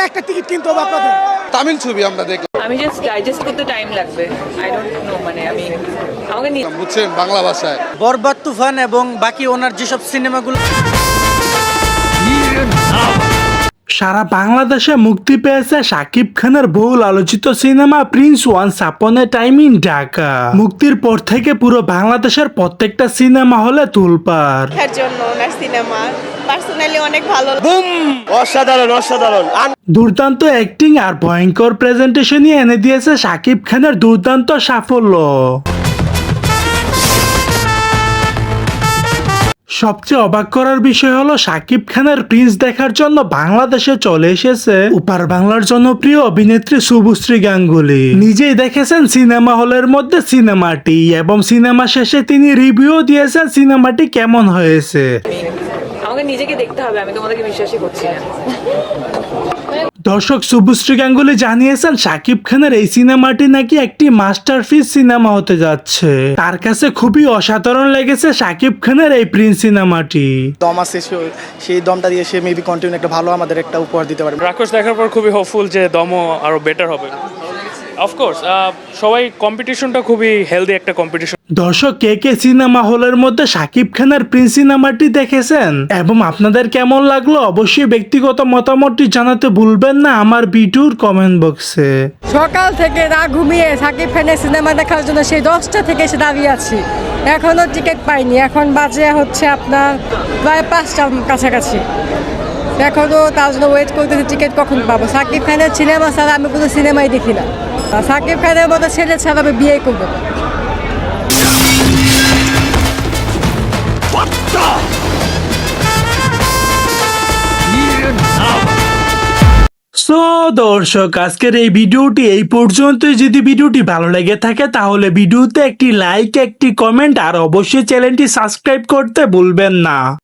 টাকা একটা টিকিট কিনতে হবে আপনাদের। তামিল ছবি আমরা দেখলাম, আমি জাস্ট ডাইজেস্ট করতে টাইম লাগবে। আই ডোন্ট নো, মানে আমি আমাকে বুঝছেন বাংলা ভাষায়। বরবাদ তুফান এবং বাকি ওনার যেসব সিনেমাগুলো সারা বাংলাদেশে মুক্তি পেয়েছে শাকিব খানের বহুল আলোচিত cinema Prince once upon A time in Dhaka. মুক্তির পর থেকে পুরো বাংলাদেশের প্রত্যেকটা সিনেমা হলে তোলপাড়। দেখার জন্য ওনার সিনেমা পার্সোনালি অনেক ভালো। অসাধারণ অসাধারণ দুর্দান্ত অ্যাক্টিং আর ভয়ঙ্কর প্রেজেন্টেশনই এনে দিয়েছে শাকিব খানের দুর্দান্ত সাফল্য। সবচেয়ে অবাক করার বিষয় হলো শাকিব খানের প্রিন্স দেখার জন্য বাংলাদেশে চলে এসেছে উপার বাংলার জনপ্রিয় অভিনেত্রী শুভশ্রী গাঙ্গুলি। নিজেই দেখেছেন সিনেমা হলের মধ্যে সিনেমাটি এবং সিনেমা শেষে তিনি রিভিউ দিয়েছেন সিনেমাটি কেমন হয়েছে। আমাকে নিজেকে দেখতে হবে, আমি তোমাদেরকে বিশ্বাসই করছি না। দর্শক, শুভশ্রী গাঙ্গুলি জানিয়েছেন শাকিব খানের এই সিনেমাটি নাকি একটি মাস্টারপিস সিনেমা হতে যাচ্ছে। তার কাছে খুবই অসাধারণ লেগেছে শাকিব খানের এই প্রিন্স সিনেমাটি। দম আছে, সেই দমটা দিয়ে সে মেবি কন্টিনিউ একটা ভালো আমাদের একটা উপহার দিতে পারবে। রাক্ষস দেখার পর খুবই হোপফুল যে দমও আরো বেটার হবে। অফকোর্স সবাই কম্পিটিশনটা খুবই হেলদি একটা কম্পিটিশন। দর্শক, কে কে সিনেমা হলের মধ্যে শাকিব খানের প্রিন্স সিনেমাটি দেখেছেন এবং আপনাদের কেমন লাগলো অবশ্যই ব্যক্তিগত মতামতটি জানাতে ভুলবেন না আমার ভিডিওর কমেন্ট বক্সে। সকাল থেকে না ঘুমিয়ে সাকিব খানের সিনেমা দেখার জন্য সেই 10টা থেকে এসে দাঁড়িয়ে আছি, এখনও টিকিট পাইনি। এখন বাজে হচ্ছে আপনার প্রায় 5টার কাছাকাছি, এখনও তার জন্য ওয়েট করতেছি টিকিট কখন পাবো। সাকিব খানের সিনেমা ছাড়া আমি কোনো সিনেমাই দেখি না। সাকিব খানের মতো ছেলে ছাড়া আমি বিয়ে করবো না। সো দর্শক, আজকের এই ভিডিওটি এই পর্যন্তই। যদি ভিডিওটি ভালো লেগে থাকে তাহলে ভিডিওতে একটি লাইক, একটি কমেন্ট আর অবশ্যই চ্যানেলটি সাবস্ক্রাইব করতে ভুলবেন না।